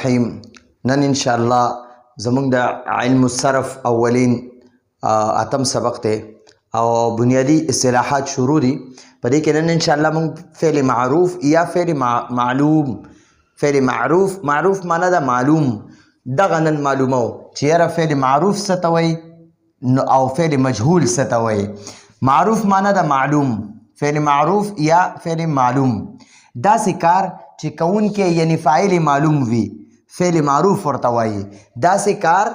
الرحیم نن ان شاء الله زموږ د علم الصرف اولین اتم سبق ته او بنیادی اصطلاحات شروع دي په دې کې نن ان شاء الله موږ فعل معروف یا فعل معلوم فعل معروف معنا دا معلوم دغه نن معلومه چې یاره فعل معروف څه ته وایي او فعل مجهول څه ته وایي. معروف معنا دا معلوم، فعل معروف یا فعل معلوم داسې کار چې کوونکی یعنی فاعل معلوم وي فعل معروف ورته وایي. داسې کار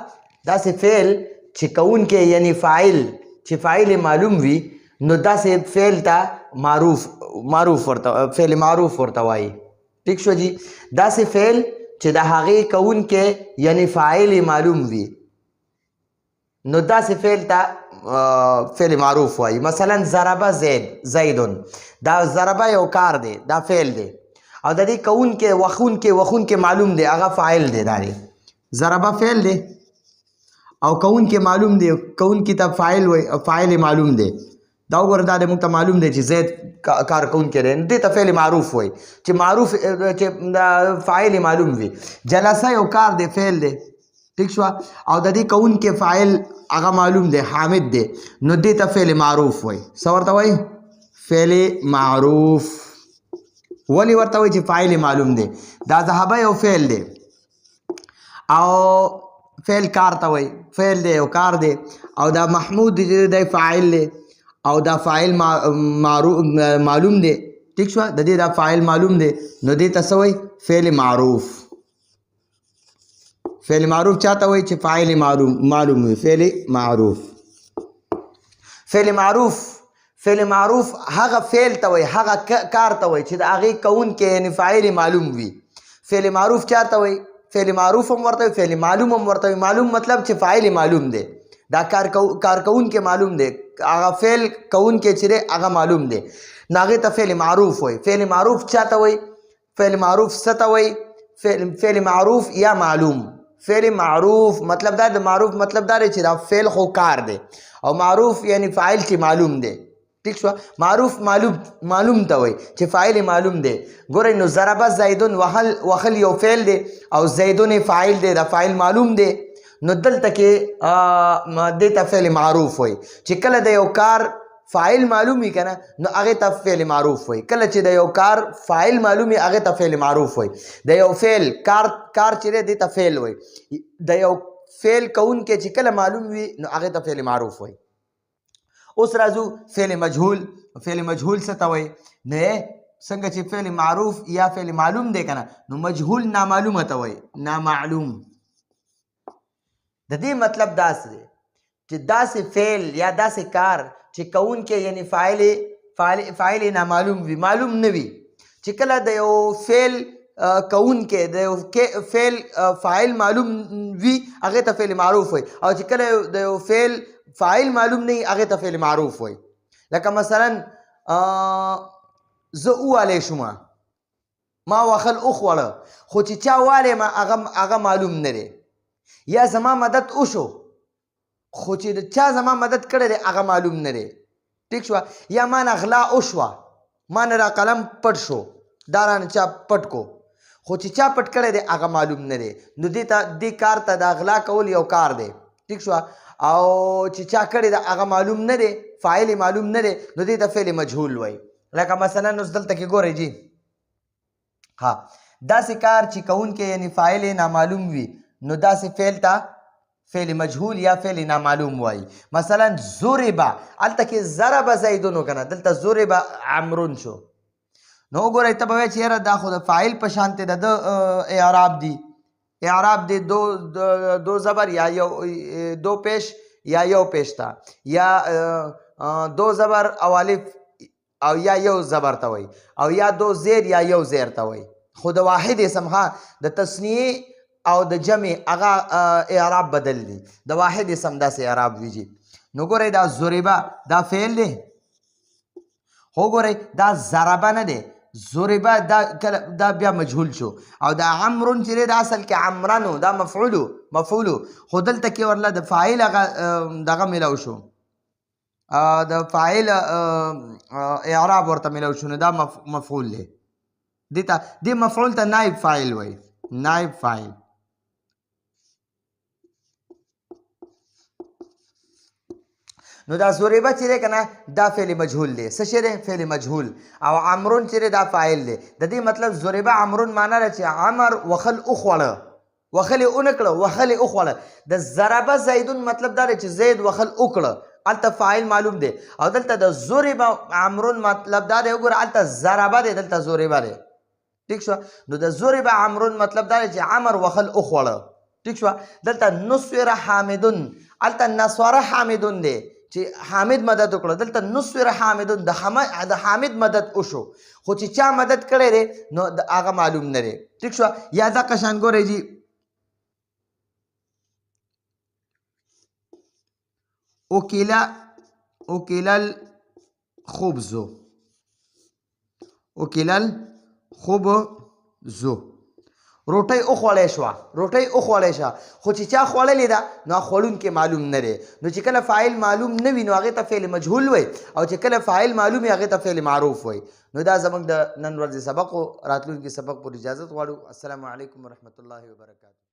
داسې فعل چې کوونکی یعنی فاعل معلوم وي نو داسې فعل ته فعل معروف ورته وایي. ٹھیک شو جی. داسې فعل چې د هغې کوونکی یعنی فاعل معلوم وي نو داسې فعل ته فعل معروف وایي. مثلا ضربه زیدون، دا ضربه یو کار دی، دا فعل دی او د دې کوونکی وخونکی معلوم دی، هغه فاعل دی. دا دی ضربه فعل دی او کوونکی معلوم دی، کوونکی ته فاعل معلوم دی. دا وګوره دا د موږ ته معلوم دی چې زید کار کوونکی دی، دې ته فعل معروف وایي چې فاعل معلوم وي. جلسه یو کار دی، فعل دی. ٹھیک شو. او د دې کوونکی فاعل هغه معلوم دی، حامد دی، نو دې ته فعل معروف وایي. څه ورته وایي؟ فعل معروف. ولی ورته وایي چې فاعل معلوم دی؟ دا ذهبه یو فعل دی او فعل کار ته وایي، فعل دی یو کار دی او دا محمود دی فاعل دی او دا فاعل معلوم دی. ٹھیک شو. د دې دا فاعل معلوم دی نو دې ته څه وایي؟ فعل معروف. فعل معروف چاته وایي چې فاعل معلوم وي. فعل معروف هغه فعل ته وایي، هغه کار ته وایي چې د هغې کوونکی یعنې فاعل معلوم وي. فعل معروف چاته وایي؟ فعل معروف هم ورته وایي، فعل معلوم هم ورته وایي. معلوم مطلب چې فاعل معلوم دی، دا کار کوونکی معلوم دی، هغه فعل کوونکی چې دی هغه معلوم دی نو هغې ته فعل معروف وایي. فعل معروف چاته وایي؟ فعل معروف څه ته وایي؟ فعل معروف یا معلوم. فعل معروف مطلب دا د معروف مطلب دا دی چې دا فعل خو کار دی او معروف یعنی فاعل چې معلوم دی. ٹھیک شو. معروف معلوم ته وایي چې فاعل معلوم دی. ګورئ نو ضربه زیدون وهل یو فعل دی او زیدون فاعل دی، دا فاعل معلوم دی نو دلته کې دې ته فعل معروف وایي. چې کله د یو کار فاعل معلوم وي که نه نو هغې ته فعل معروف وایي. کله چې د یو کار فاعل معلوم وي هغې ته فعل معروف وایي. د یو فعل کار چې دی دې ته فعل وایي. د یو فعل کوونکی چې کله معلوم وي نو هغې ته فعل معروف وایي. اوس راځو فعل مجهول. فعل مجهول څه ته وایي؟ نو څنګه چې فعل معروف یا فعل معلوم دی که نه نو مجهول نامعلومه ته وایي. نامعلوم د دې مطلب داسې دی چې داسې فعل یا داسې کار چې کوونکی یعنی فاعل نامعلوم وي، معلوم نه وي. چې کله د یو فعل کوونکی د یو فعل فاعل معلوم وي هغې ته فعل معروف وایي او چې کله د یو فعل فاعل معلوم نه وي هغې ته فعل معروف وایي. لکه مثلا زه ووالی شومه، ما وخل وخوړه خو چې چا والی ما هغه معلوم نه دی. یا زما مدد وشو خو چې چا زما مدد کړی دی هغه معلوم نه دی. ٹھیک شوه. یا ما نه غلا وشوه، ما نه را قلم پټ شو، دا رانه چا پټ کو خو چې چا پټ کړی دی هغه معلوم نه دی نو دې کار ته د غلا کول یو کار دی. ٹھیک شوه. او چې چا کړی دی هغه معلوم نه دی، فاعل معلوم نه دی نو دې ته فعل مجهول وایي. لکه مثلا اوس دلته کې ګورئ جی، ها داسې کار چې کوونکی یعنی فاعل نامعلوم وي نو داسې فعل ته فعل مجهول یا فعل نامعلوم وایي. مثلا ضربه، هلته کې ضربه زیدون وکنه، دلته ضربه عمرون شو. نو وګورئ ته به وایې چې یاره دا خو د فاعل په شانتې د اعراب دی. اعراب دی دو زبر یا دو پیش یا یو پیش تا، یا دو زبر او الف او یا یو زبر ته وایي، او یا دو زیر یا یو زیر ته وایي. خو د واحد اسم ها د تصنیع او د جمع هغه اعراب بدل دی، د واحد اسم داسې اعراب ویجي. نو ګورئ دا ضربه دا فعل دی، خو ګورئ دا ضربه نه دی، ضربه دا بیا مجهول شو. او دا عمرون چې دی دا اصل کې عمرنو، دا مفعولو خو دلته کې ورله د فاعل دغه میلاو شو، د فاعل اعراب ورته میلاو شو نو دا مفعول دی. دې مفعول ته نائب فاعل وایي. نائب فاعل. نو دا ضربه چې دی که نه دا فعل مجهول دی. څه شی دی؟ فعل مجهول. او عمرون چې دی دا فاعل دی. د دې مطلب ضربه عمرون معنا ده چې عمر وخل وخوړه، وخل یې ونه کړه، وخل یې وخوړه. د ضربه زیدون مطلب دا دی چې زید وخل وکړه، هلته فاعل معلوم دی. او دلته د ضربه عمرون مطلب دا دی، وګوره هلته ضربه دی، دلته ضربه دی. ٹھیک شو؟ نو د ضربه عمرون مطلب دا دی چې عمر وخل وخوړه. ٹھیک شو؟ دلته نصر حامدون، هلته نصر حامدون دی چې حامد مدد وکړه. دلته نصر حامدون د حامد مدد وشو، خو چې چا مدد کړی دی نو هغه معلوم نه دی. ٹھیک شو؟ یا دغه شان ګورئ جي اوکیل الخبز، اوکیل الخبز، روټۍ وخوړی شوه، روټۍ وخوړی شوه، خو چې چا خوړلې ده نو خوړونکی معلوم نه دی. نو چې کله فاعل معلوم نه وي نو هغې ته فعل مجهول وی، او چې کله فاعل معلوم وي هغې ته فعل معروف وی. نو دا زموږ د نن ورځې سبق و. راتلونکي سبق پر اجازت غواړو. السلام علیکم ورحمة الله وبرکاته.